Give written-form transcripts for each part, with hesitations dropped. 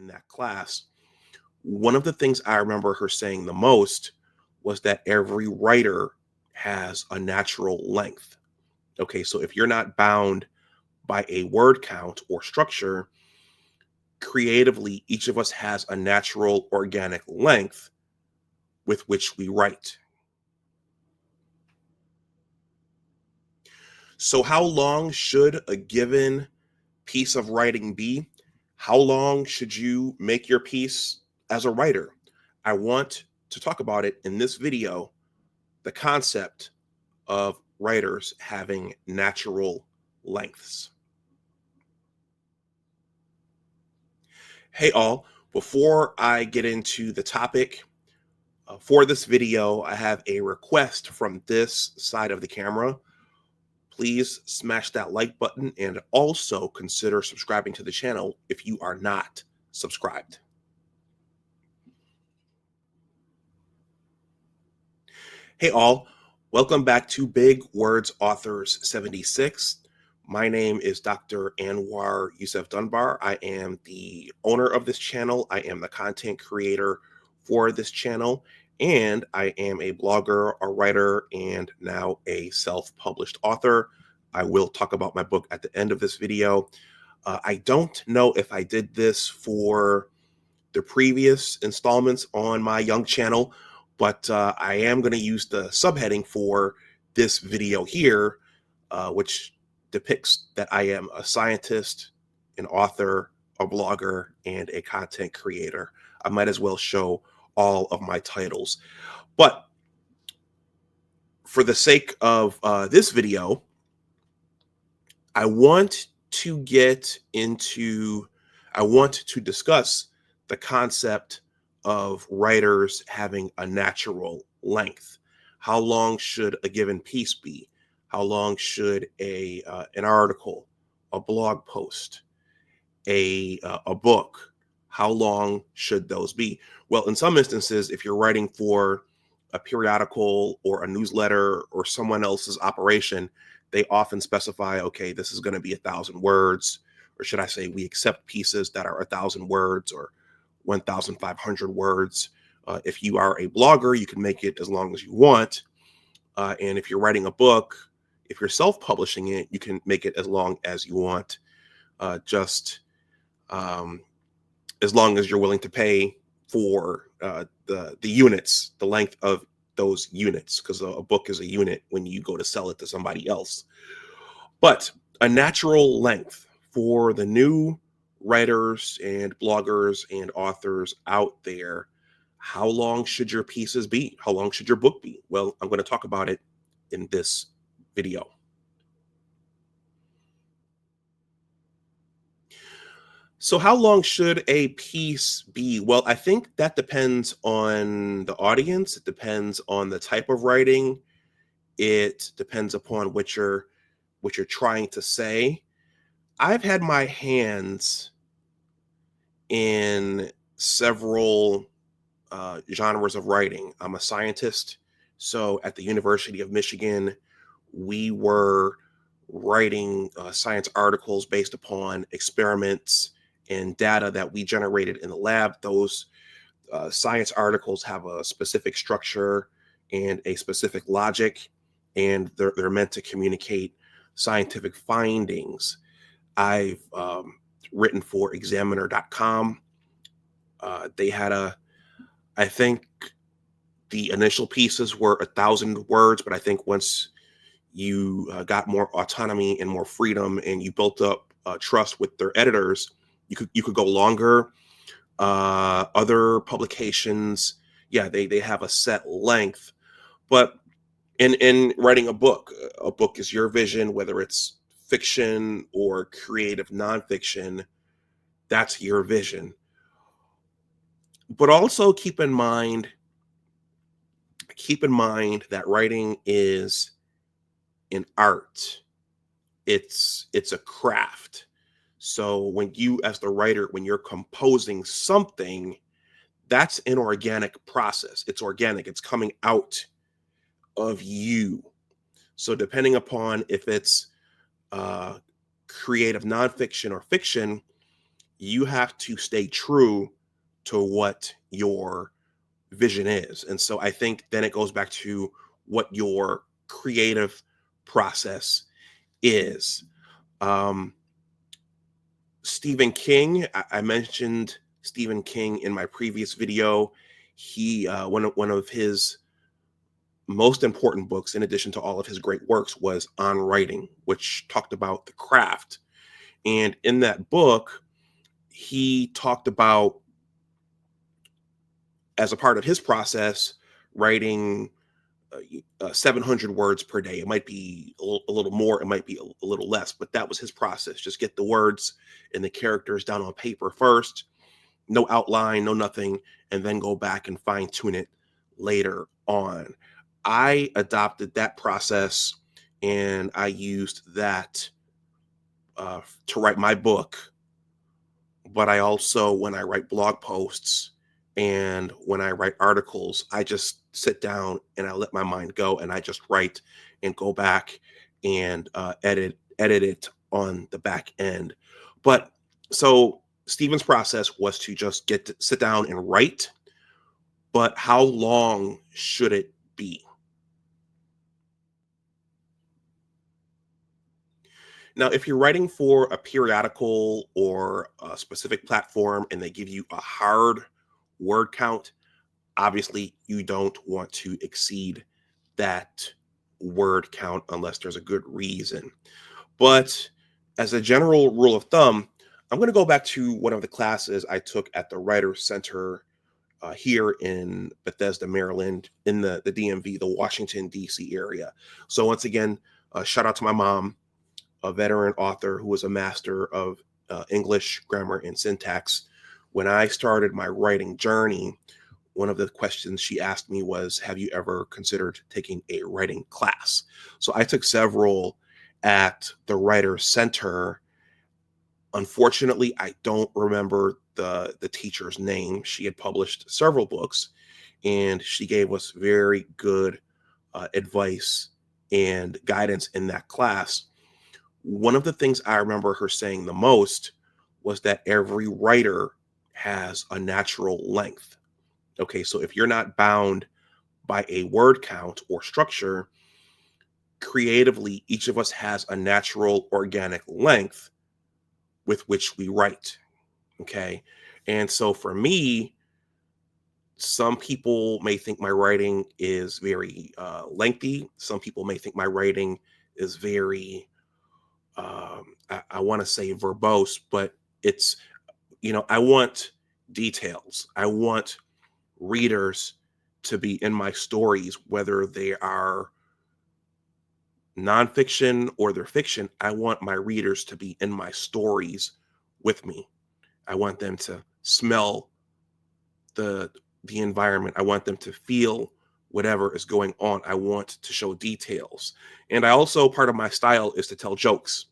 in that class, one of the things I remember her saying the most was that every writer has a natural length. Okay, so if you're not bound by a word count or structure, creatively, each of us has a natural organic length with which we write. So, how long should a given piece of writing be? How long should you make your piece as a writer? I want to talk about it in this video, the concept of writers having natural lengths. Hey, all, before I get into the topic for this video, I have a request from this side of the camera. Please smash that like button and also consider subscribing to the channel if you are not subscribed. Hey all, welcome back to Big Words Authors 76. My name is Dr. Anwar Yusuf Dunbar. I am the owner of this channel. I am the content creator for this channel, and I am a blogger, a writer, and now a self-published author. I will talk about my book at the end of this video. I don't know if I did this for the previous installments on my young channel, but I am going to use the subheading for this video here, which depicts that I am a scientist, an author, a blogger, and a content creator. I might as well show all of my titles. But for the sake of this video, I want to discuss the concept of writers having a natural length. How long should a given piece be? How long should an article, a blog post, a book, how long should those be? Well, in some instances, if you're writing for a periodical or a newsletter or someone else's operation, they often specify, okay, this is going to be 1,000 words, or should I say we accept pieces that are 1,000 words or 1,500 words. If you are a blogger, you can make it as long as you want. And if you're writing a book, if you're self-publishing it, you can make it as long as you want, just as long as you're willing to pay for the units, the length of those units, because a book is a unit when you go to sell it to somebody else. But a natural length for the new writers and bloggers and authors out there, how long should your pieces be? How long should your book be? Well, I'm going to talk about it in this video. So how long should a piece be? Well, I think that depends on the audience. It depends on the type of writing. It depends upon what you're trying to say. I've had my hands in several genres of writing. I'm a scientist. So at the University of Michigan, we were writing science articles based upon experiments and data that we generated in the lab. Those science articles have a specific structure and a specific logic, and they're meant to communicate scientific findings. I've written for examiner.com. They had I think the initial pieces were 1,000 words, but I think once you got more autonomy and more freedom and you built up trust with their editors, you could go longer. Other publications, yeah, they have a set length, but in writing a book is your vision, whether it's fiction or creative nonfiction, that's your vision. But also keep in mind that writing is an art. It's a craft. So when you, as the writer, when you're composing something, that's an organic process. It's organic. It's coming out of you. So depending upon if it's creative nonfiction or fiction, you have to stay true to what your vision is. And so I think then it goes back to what your creative process is. Um, Stephen King, I mentioned Stephen King in my previous video. He one of his most important books, in addition to all of his great works, was On Writing, which talked about the craft. And in that book, he talked about, as a part of his process, writing 700 words per day. It might be a little more, it might be a little less, but that was his process. Just get the words and the characters down on paper first, no outline, no nothing, and then go back and fine tune it later on. I adopted that process and I used that to write my book. But I also, when I write blog posts and when I write articles, I just sit down and I let my mind go and I just write and go back and edit it on the back end. But so Stephen's process was to just sit down and write, but how long should it be? Now, if you're writing for a periodical or a specific platform and they give you a hard word count, obviously you don't want to exceed that word count unless there's a good reason. But as a general rule of thumb, I'm going to go back to one of the classes I took at the Writers Center here in Bethesda, Maryland, in the DMV, the Washington, D.C. area. So once again, shout out to my mom, a veteran author who was a master of English, grammar, and syntax. When I started my writing journey, one of the questions she asked me was, have you ever considered taking a writing class? So I took several at the Writers Center. Unfortunately, I don't remember the teacher's name. She had published several books and she gave us very good advice and guidance in that class. One of the things I remember her saying the most was that every writer has a natural length. Okay, so if you're not bound by a word count or structure, creatively, each of us has a natural organic length with which we write. Okay, and so for me, some people may think my writing is very lengthy. Some people may think my writing is very I want to say verbose, but it's, I want details. I want readers to be in my stories, whether they are nonfiction or they're fiction. I want my readers to be in my stories with me. I want them to smell the environment. I want them to feel whatever is going on. I want to show details. And I also, part of my style is to tell jokes.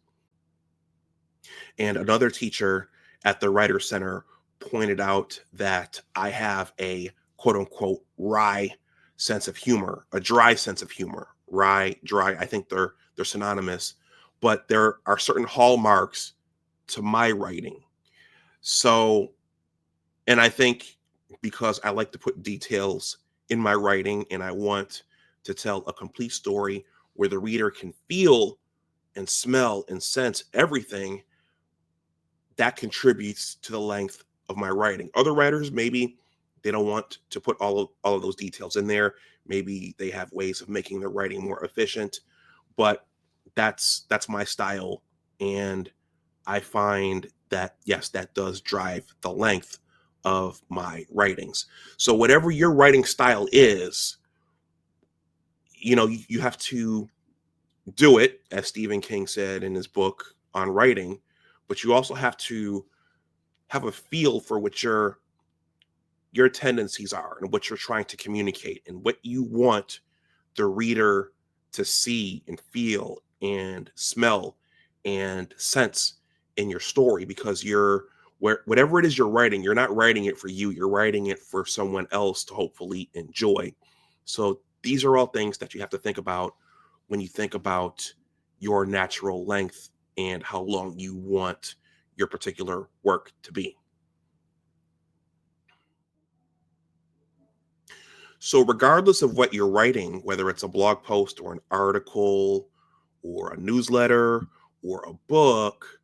And another teacher at the Writer Center pointed out that I have a quote unquote wry sense of humor, a dry sense of humor. Wry, dry, I think they're synonymous, but there are certain hallmarks to my writing. So, and I think because I like to put details in my writing and I want to tell a complete story where the reader can feel and smell and sense everything, that contributes to the length of my writing. Other writers, maybe they don't want to put all of those details in there. Maybe they have ways of making their writing more efficient, but that's my style. And I find that, yes, that does drive the length of my writings. So whatever your writing style is, you have to do it, as Stephen King said in his book on writing, but you also have to have a feel for what your tendencies are and what you're trying to communicate and what you want the reader to see and feel and smell and sense in your story, because whatever it is you're writing, you're not writing it for you, you're writing it for someone else to hopefully enjoy. So these are all things that you have to think about when you think about your natural length and how long you want your particular work to be. So regardless of what you're writing, whether it's a blog post or an article or a newsletter or a book,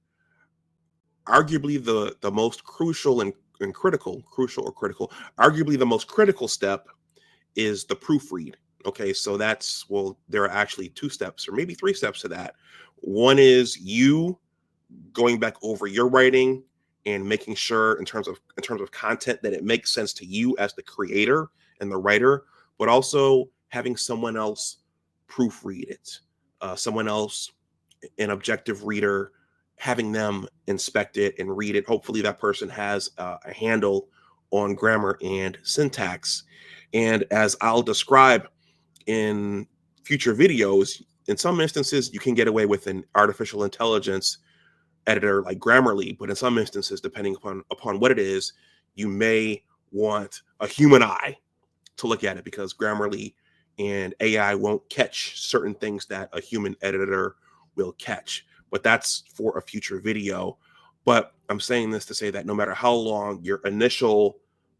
arguably the most crucial and critical, arguably the most critical step is the proofread. Okay, so well, there are actually two steps or maybe three steps to that. One is you going back over your writing and making sure in terms of content that it makes sense to you as the creator and the writer, but also having someone else proofread it, someone else, an objective reader, having them inspect it and read it. Hopefully that person has a handle on grammar and syntax. And as I'll describe in future videos, in some instances you can get away with an artificial intelligence editor like Grammarly, but in some instances, depending upon what it is, you may want a human eye to look at it, because Grammarly and AI won't catch certain things that a human editor will catch. But that's for a future video. But I'm saying this to say that no matter how long your initial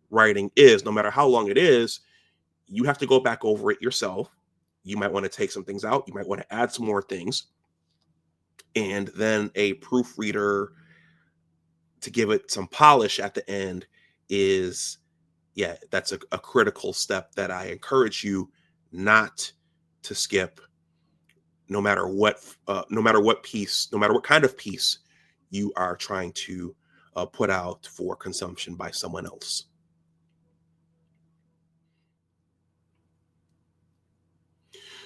writing is, no matter how long it is, you have to go back over it yourself. You might want to take some things out. You might want to add some more things. And then a proofreader to give it some polish at the end is, yeah, that's a critical step that I encourage you not to skip, no matter what piece, no matter what kind of piece you are trying to put out for consumption by someone else.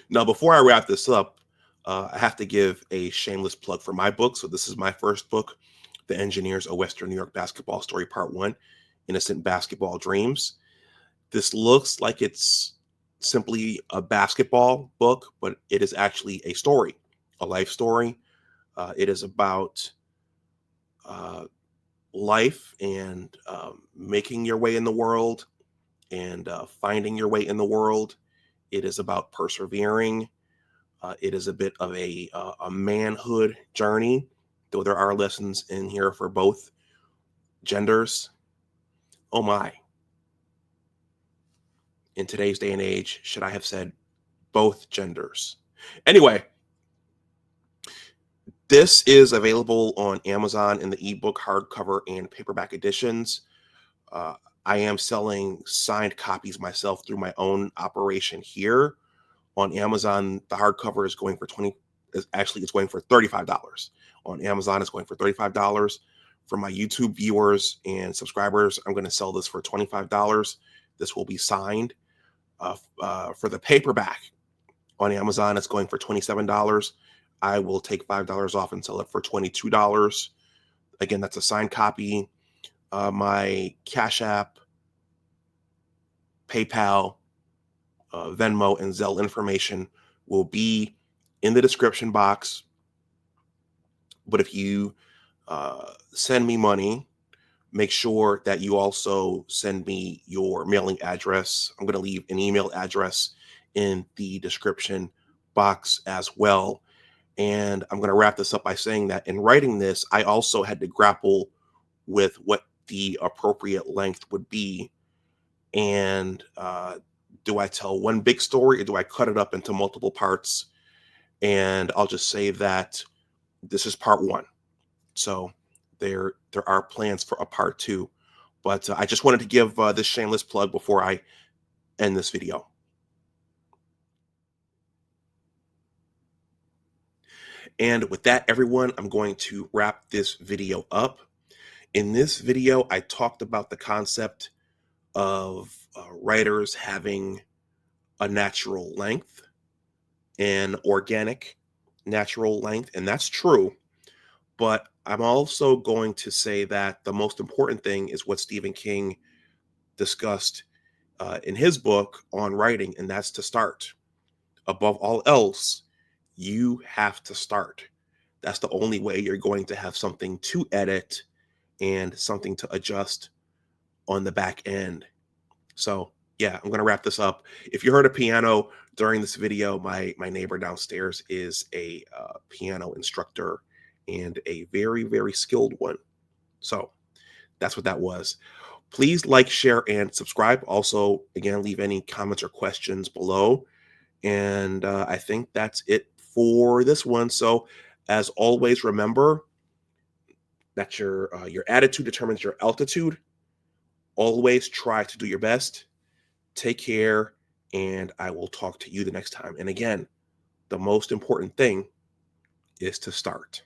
Now, before I wrap this up, I have to give a shameless plug for my book. So this is my first book, The Engineers of Western New York Basketball Story, Part 1, Innocent Basketball Dreams. This looks like it's simply a basketball book, but it is actually a story, a life story. It is about life and making your way in the world and finding your way in the world. It is about persevering. It is a bit of a manhood journey, though there are lessons in here for both genders. Oh my. In today's day and age, should I have said both genders? Anyway, this is available on Amazon in the ebook, hardcover, and paperback editions. Uh, I am selling signed copies myself through my own operation here. On Amazon, the hardcover is going for it's going for $35. On Amazon, it's going for $35. For my YouTube viewers and subscribers, I'm going to sell this for $25. This will be signed. For the paperback on Amazon, it's going for $27. I will take $5 off and sell it for $22. Again, that's a signed copy. My Cash App, PayPal, Venmo, and Zelle information will be in the description box. But if you send me money, make sure that you also send me your mailing address. I'm going to leave an email address in the description box as well. And I'm going to wrap this up by saying that in writing this, I also had to grapple with what the appropriate length would be. And do I tell one big story or do I cut it up into multiple parts? And I'll just say that this is part 1. So there are plans for a part 2. But I just wanted to give this shameless plug before I end this video. And with that, everyone, I'm going to wrap this video up. In this video, I talked about the concept of writers having a natural length, an organic natural length, and that's true. But I'm also going to say that the most important thing is what Stephen King discussed in his book on writing, and that's to start. Above all else, you have to start. That's the only way you're going to have something to edit and something to adjust on the back end. So yeah, I'm going to wrap this up. If you heard a piano during this video, my neighbor downstairs is a piano instructor and a very, very skilled one. So that's what that was. Please like, share, and subscribe. Also, again, leave any comments or questions below. And I think that's it for this one. So as always, remember that your attitude determines your altitude. Always try to do your best. Take care, and I will talk to you the next time. And again, the most important thing is to start.